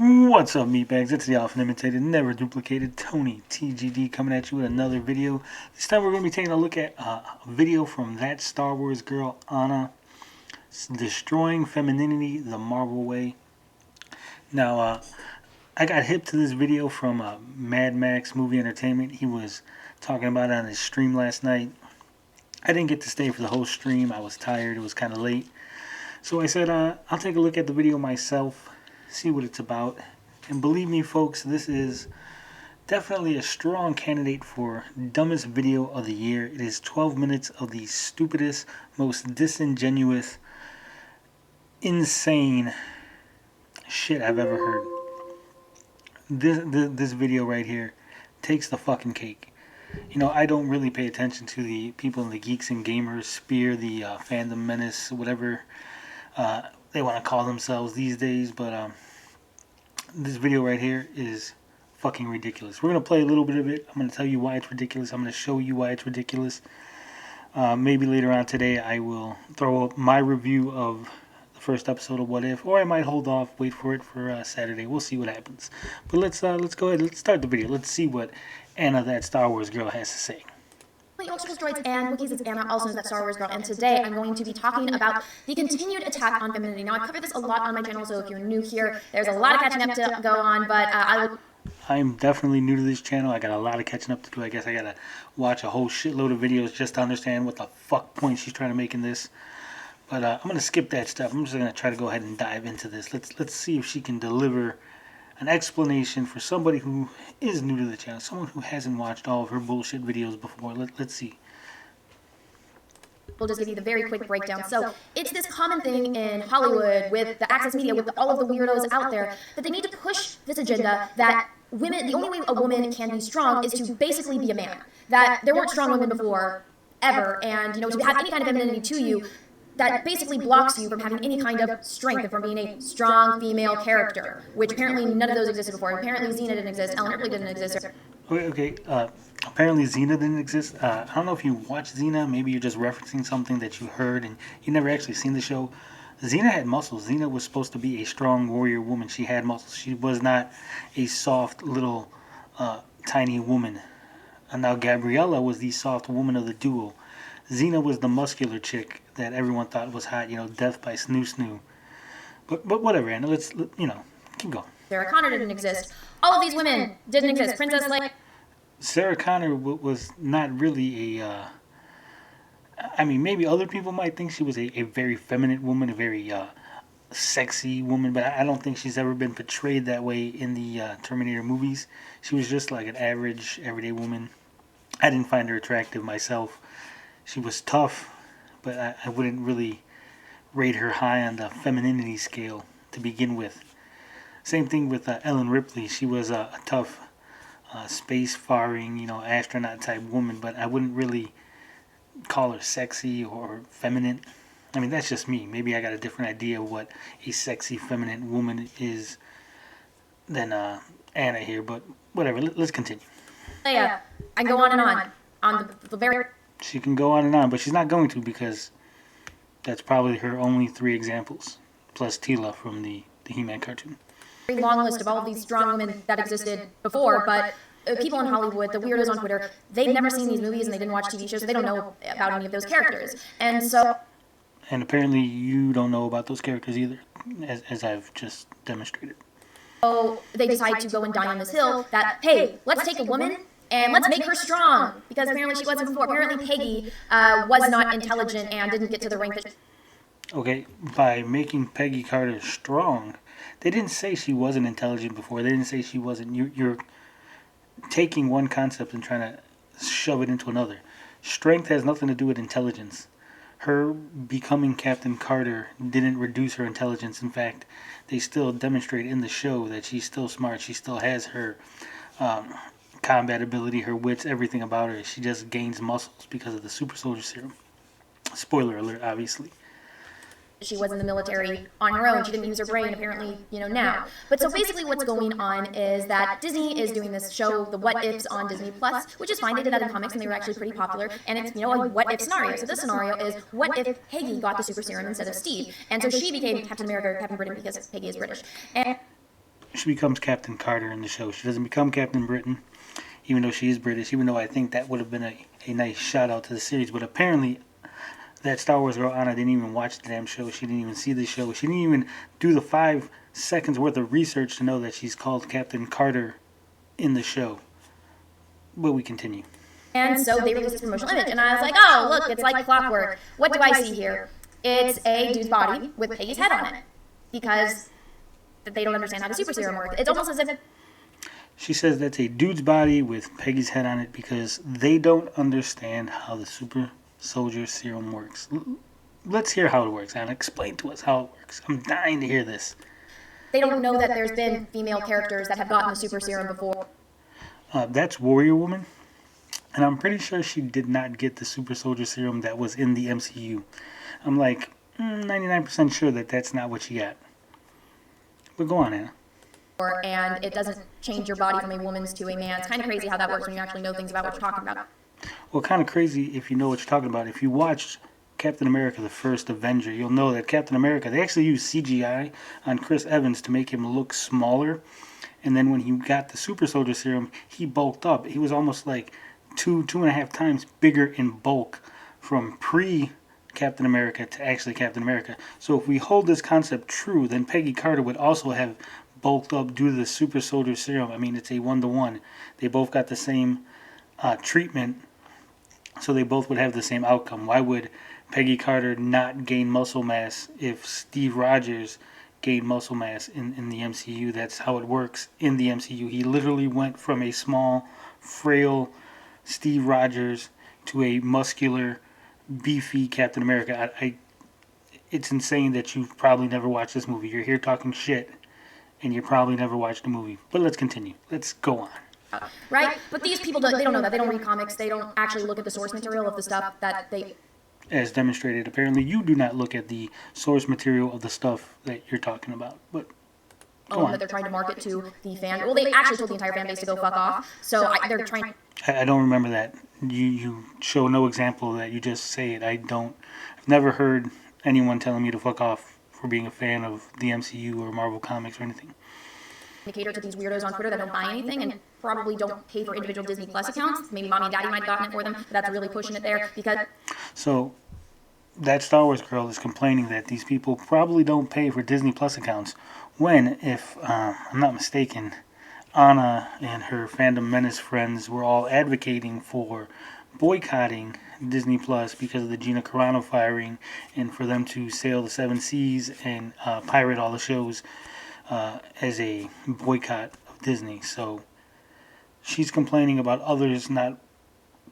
What's up, meatbags? It's the often imitated, never duplicated Tony TGD coming at you with another video. This time we're going to be taking a look at a video from that Star Wars girl, Anna, Destroying Femininity the Marvel Way. Now, I got hip to this video from Mad Max Movie Entertainment. He was talking about it on his stream last night. I didn't get to stay for the whole stream. I was tired. It was kind of late. So I said, I'll take a look at the video myself, see what it's about. And believe me, folks, this is definitely a strong candidate for dumbest video of the year. It is 12 minutes of the stupidest, most disingenuous, insane shit I've ever heard. This video right here takes the fucking cake. You know, I don't really pay attention to the people in the Geeks and Gamers sphere, the fandom menace, whatever they want to call themselves these days, but this video right here is fucking ridiculous. We're going to play a little bit of it. I'm going to tell you why it's ridiculous. I'm going to show you why it's ridiculous. Maybe later on today I will throw up my review of the first episode of What If, or I might hold off, wait for it for Saturday. We'll see what happens. But let's go ahead. Let's start the video. Let's see what Anna, that Star Wars girl, has to say. Electrical Droids and Wookiees, it's Anna, also known as ThatStarWarsGirl, and today I'm going to be talking about the continued attack on femininity. Now, I've covered this a lot on my channel, so if you're new here, there's a lot of catching up to go on, but I'm definitely new to this channel. I got a lot of catching up to do. I guess I gotta watch a whole shitload of videos just to understand what the fuck point she's trying to make in this. But I'm gonna skip that stuff. I'm just gonna try to go ahead and dive into this. Let's see if she can deliver an explanation for somebody who is new to the channel, someone who hasn't watched all of her bullshit videos before. Let's see. We'll just give you the very quick breakdown. So it's this common thing in Hollywood with the access media, with all of the weirdos out there, that they need to push this agenda that women, the only way a woman can be strong is to basically be a man. That there weren't strong women before, ever, and you know, to have any kind of femininity to you, that basically blocks you from having any kind of strength and from being a strong female character, which apparently none of those existed before. Apparently Xena didn't exist, Ellen Ripley didn't exist. Okay, apparently Xena didn't exist. I don't know if you watched Xena. Maybe you're just referencing something that you heard and you never actually seen the show. Xena had muscles. Xena was supposed to be a strong warrior woman. She had muscles. She was not a soft little tiny woman. And now Gabriella was the soft woman of the duo. Xena was the muscular chick that everyone thought was hot, you know, death by snoo snoo. But whatever, Anna, let's keep going. Sarah Connor didn't exist. All of these women didn't exist. Princess Leia. Sarah Connor was not really a, I mean, maybe other people might think she was a very feminine woman, a very sexy woman, but I don't think she's ever been portrayed that way in the Terminator movies. She was just like an average, everyday woman. I didn't find her attractive myself. She was tough, but I wouldn't really rate her high on the femininity scale to begin with. Same thing with Ellen Ripley. She was a tough, space-faring, you know, astronaut-type woman, but I wouldn't really call her sexy or feminine. I mean, that's just me. Maybe I got a different idea of what a sexy, feminine woman is than Anna here, but whatever. Let's continue. Leia. I can go on and on the very... She can go on and on, but she's not going to because that's probably her only 3 examples, plus Tila from the He-Man cartoon. Very long list of all of these strong women that existed before, but people in Hollywood, the weirdos on Twitter, they've never seen these movies and they didn't watch TV shows, so they don't know about any of those characters. And so... And apparently you don't know about those characters either, as I've just demonstrated. So they decide to go and die on this hill that, hey, let's take a woman and let's make her strong, because apparently she wasn't before. Apparently Peggy was not intelligent and didn't get to the rank that... Okay, by making Peggy Carter strong, they didn't say she wasn't intelligent before. They didn't say she wasn't. You're taking one concept and trying to shove it into another. Strength has nothing to do with intelligence. Her becoming Captain Carter didn't reduce her intelligence. In fact, they still demonstrate in the show that she's still smart. She still has her combat ability, her wits, everything about her. She just gains muscles because of the super soldier serum. Spoiler alert, obviously. She was in the military on her own. She didn't use her brain, apparently, you know, now. But so basically what's going on is that Disney is doing this show, the What Ifs, on Disney Plus, which is fine. They did that in comics, and they were actually pretty popular. And it's, you know, a what if scenario. So this scenario is, what if Peggy got the super serum instead of Steve? And so she became Captain America or Captain Britain because Peggy is British. And she becomes Captain Carter in the show. She doesn't become Captain Britain, even though she is British, even though I think that would have been a nice shout out to the series. But apparently, that Star Wars girl, Anna, didn't even watch the damn show. She didn't even see the show. She didn't even do the 5 seconds worth of research to know that she's called Captain Carter in the show. But we continue. And so they released this promotional image, and I was like, oh, look, it's like clockwork. What do I see here? It's a dude's body with Peggy's head on it, because they don't understand how the super serum works. It's almost as if... She says that's a dude's body with Peggy's head on it because they don't understand how the super soldier serum works. Let's hear how it works, Anna. Explain to us how it works. I'm dying to hear this. They don't know that there's been female characters that have gotten the super serum before. That's Warrior Woman. And I'm pretty sure she did not get the super soldier serum that was in the MCU. I'm like 99% sure that that's not what she got. But go on, Anna. And it doesn't change your body from a woman's to a man's. It's kind of crazy how that works when you actually know things about what you're talking about. Well, kind of crazy if you know what you're talking about. If you watched Captain America, the first Avenger, you'll know that Captain America, they actually used CGI on Chris Evans to make him look smaller. And then when he got the super soldier serum, he bulked up. He was almost like 2.5 times bigger in bulk from pre-Captain America to actually Captain America. So if we hold this concept true, then Peggy Carter would also have bulked up due to the super soldier serum. I mean, it's a 1-to-1. They both got the same treatment, so they both would have the same outcome. Why would Peggy Carter not gain muscle mass if Steve Rogers gained muscle mass in the MCU? That's how it works in the MCU. He literally went from a small, frail Steve Rogers to a muscular, beefy Captain America. It's insane that you've probably never watched this movie. You're here talking shit, and you probably never watched the movie. But let's continue. Let's go on. Right? But these people, they don't know that. They don't read comics. They don't actually look at the source material of the stuff that they... As demonstrated, apparently you do not look at the source material of the stuff that you're talking about. But go on. That they're trying to market to the fan. Well, they actually told the entire fan base to go fuck off. So they're trying... I don't remember that. You show no example of that. You just say it. I've never heard anyone telling me to fuck off for being a fan of the MCU or Marvel Comics or anything. Cater to these weirdos on Twitter that don't buy anything and probably don't pay for individual Disney Plus accounts. Maybe mommy and daddy might have gotten it for them, but that's really pushing it there because... So, that Star Wars girl is complaining that these people probably don't pay for Disney Plus accounts when, if I'm not mistaken, Anna and her Fandom Menace friends were all advocating for boycotting Disney Plus because of the Gina Carano firing and for them to sail the 7 seas and pirate all the shows as a boycott of Disney. So she's complaining about others not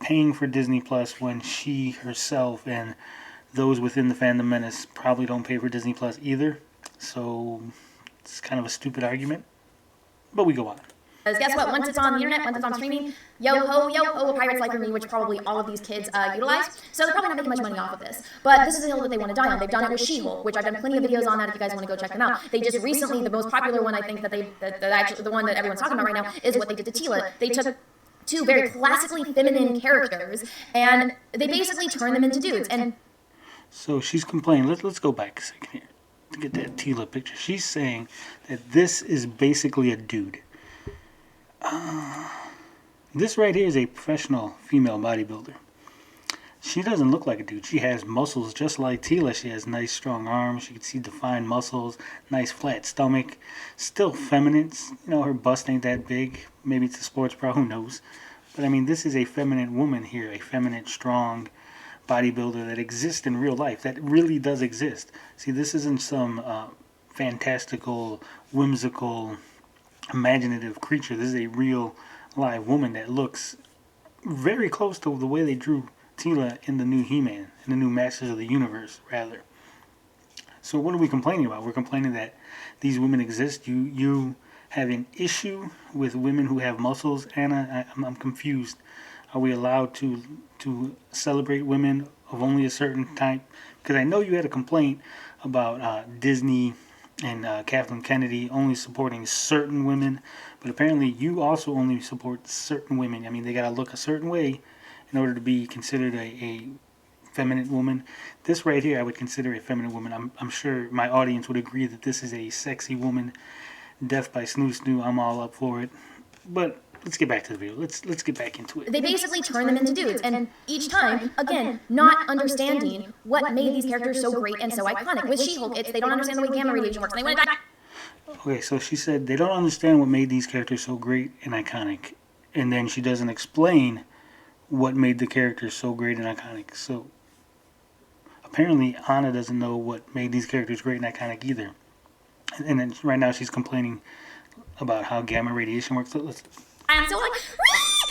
paying for Disney Plus when she herself and those within the Fandom Menace probably don't pay for Disney Plus either. So it's kind of a stupid argument. But we go on. Because guess what? Once it's on the internet, once it's on streaming, yo ho, a pirate's life for me, which probably all of these kids utilize. So they're probably not making much money off of this. But this is a hill that they want to die on. They've done it with She-Hulk, which I've done plenty of videos on that if you guys want to go check them out. They just recently, the most popular one I think actually the one that everyone's talking about right now is what they did to Tila. They took 2 very classically feminine characters and they basically turned them into dudes. And so she's complaining. Let's go back a second here to get that Tila picture. She's saying that this is basically a dude. This right here is a professional female bodybuilder. She doesn't look like a dude. She has muscles just like Tila. She has nice strong arms. You can see defined muscles, nice flat stomach. Still feminine. You know, her bust ain't that big. Maybe it's a sports bra, who knows. But I mean, this is a feminine woman here, a feminine, strong bodybuilder that exists in real life. That really does exist. See, this isn't some fantastical, whimsical, imaginative creature. This is a real live woman that looks very close to the way they drew Tila in the new He-Man, in the new Masters of the Universe, rather. So what are we complaining about? We're complaining that these women exist. You have an issue with women who have muscles, Anna? I'm confused. Are we allowed to celebrate women of only a certain type? Because I know you had a complaint about Disney and Kathleen Kennedy only supporting certain women, but apparently you also only support certain women. I mean, they got to look a certain way in order to be considered a feminine woman. This right here I would consider a feminine woman. I'm sure my audience would agree that this is a sexy woman Death by Snoo Snoo, I'm all up for it. But let's get back to the video. Let's get back into it. They basically turn them into dudes, and each time, again, not understanding what made these characters so great and so iconic. With She-Hulk, it's they don't understand the way gamma radiation works, and they want it back. Okay, so she said they don't understand what made these characters so great and iconic, and then she doesn't explain what made the characters so great and iconic. So apparently Anna doesn't know what made these characters great and iconic either. And then right now she's complaining about how gamma radiation works. So let's, And so like,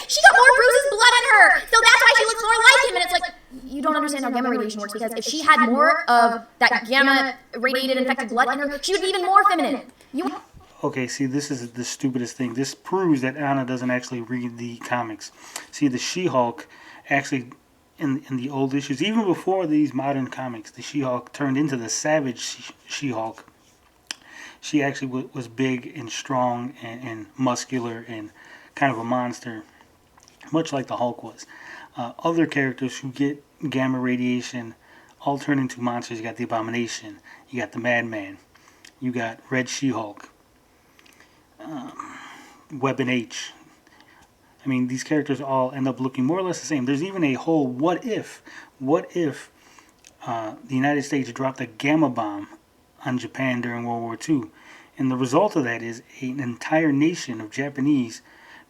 she got more bruises, blood in her, so that's why she looks more like him. And it's like, you don't understand how gamma radiation works, because if she had more of that gamma radiated infected blood in her, she would be even more feminine. okay, see, this is the stupidest thing. This proves that Anna doesn't actually read the comics. See, the She-Hulk actually, in the old issues, even before these modern comics, the She-Hulk turned into the Savage She-Hulk. She actually was big and strong and muscular and kind of a monster, much like the Hulk was. Other characters who get gamma radiation all turn into monsters. You got the Abomination, you got the Madman, you got Red She-Hulk, Weapon H. I mean, these characters all end up looking more or less the same. There's even a whole what if the United States dropped a gamma bomb on Japan during World War II. And the result of that is an entire nation of Japanese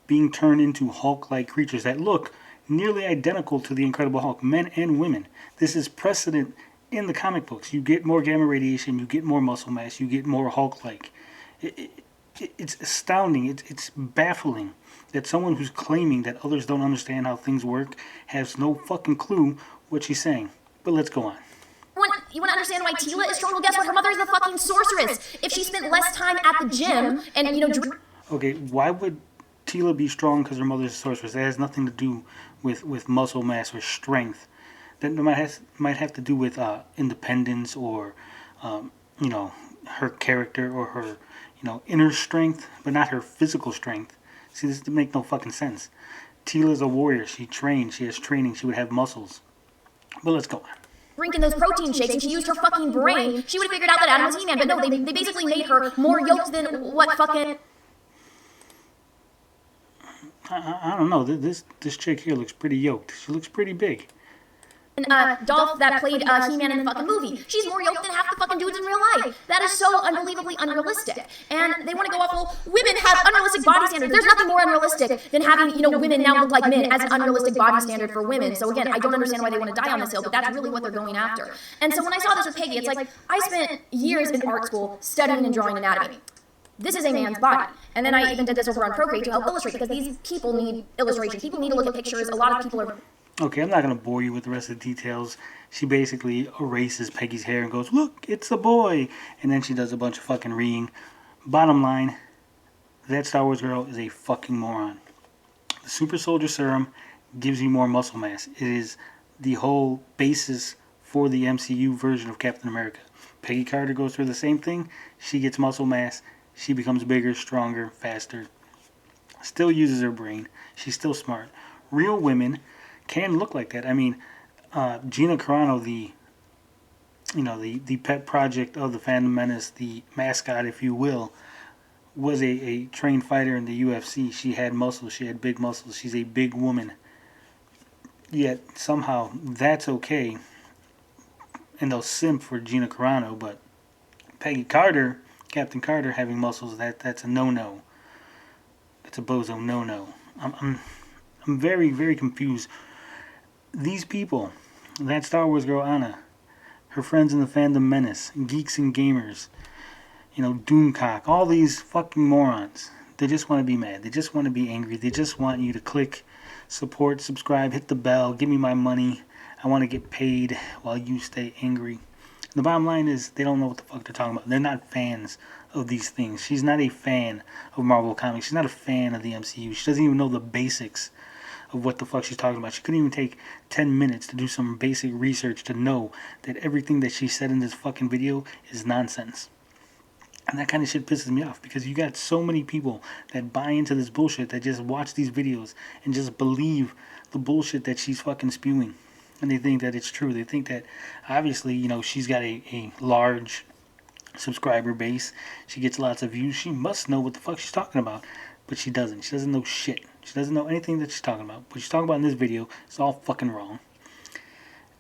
being turned into Hulk-like creatures that look nearly identical to the Incredible Hulk, men and women. This is precedent in the comic books. You get more gamma radiation, you get more muscle mass, you get more Hulk-like. It's astounding. It's baffling that someone who's claiming that others don't understand how things work has no fucking clue what she's saying. But let's go on. You want to understand why Tila is strong? Well, guess what? Her mother is the fucking sorceress. If she spent less time at the gym and, Okay, why would Tila be strong because her mother's a sorceress? That has nothing to do with muscle mass or strength. That might have to do with independence or, her character or her, inner strength, but not her physical strength. See, this makes no fucking sense. Tila's a warrior. She trained. She has training. She would have muscles. But let's go on. Drinking those protein shakes and she used her fucking brain, she would have figured out that Adam was He-Man. But no, they basically made her more yoked than what fucking... I don't know. This chick here looks pretty yoked. She looks pretty big. Dolph that played He-Man in the fucking movie. She's more yoked than half the fucking dudes in real life. That is so unbelievably unrealistic. And they want to go off, well, women have unrealistic body standards. There's nothing more unrealistic than having, women now look like men as an unrealistic body standard for women. So again, I don't understand why they want to die on this hill, but that's really what they're going after. And so when I saw this with Peggy, it's like, I spent years in art school studying and drawing anatomy. This is a man's body. And then I even did this over on Procreate to help illustrate, because these people need illustration. People need to look at pictures. A lot of people are... Okay, I'm not going to bore you with the rest of the details. She basically erases Peggy's hair and goes, look, it's a boy. And then she does a bunch of fucking reading. Bottom line, that Star Wars girl is a fucking moron. The Super Soldier Serum gives you more muscle mass. It is the whole basis for the MCU version of Captain America. Peggy Carter goes through the same thing. She gets muscle mass. She becomes bigger, stronger, faster. Still uses her brain. She's still smart. Real women can look like that. I mean, Gina Carano, the pet project of the Phantom Menace, the mascot, if you will, was a trained fighter in the UFC. She had muscles. She had big muscles. She's a big woman. Yet somehow that's okay, and they'll simp for Gina Carano. But Peggy Carter, Captain Carter, having muscles, that's a no-no. That's a bozo no-no. I'm very, very confused. These people, that Star Wars girl Anna, her friends in the Phantom Menace, Geeks and Gamers, Doomcock, all these fucking morons, they just want to be mad. They just want to be angry. They just want you to click, support, subscribe, hit the bell, give me my money. I want to get paid while you stay angry. The bottom line is they don't know what the fuck they're talking about. They're not fans of these things. She's not a fan of Marvel Comics. She's not a fan of the MCU. She doesn't even know the basics of what the fuck she's talking about. She couldn't even take 10 minutes to do some basic research to know that everything that she said in this fucking video is nonsense. And that kind of shit pisses me off, because you got so many people that buy into this bullshit, that just watch these videos and just believe the bullshit that she's fucking spewing. And they think that it's true. They think that obviously, she's got a large subscriber base. She gets lots of views. She must know what the fuck she's talking about. But she doesn't. She doesn't know shit. She doesn't know anything that she's talking about. What she's talking about in this video is all fucking wrong.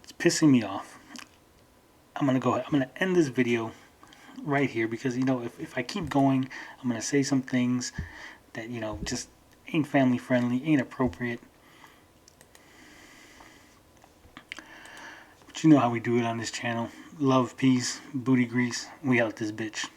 It's pissing me off. I'm going to go ahead. I'm going to end this video right here because, you know, if I keep going, I'm going to say some things that, you know, just ain't family friendly, ain't appropriate. But you know how we do it on this channel. Love, peace, booty grease. We out this bitch.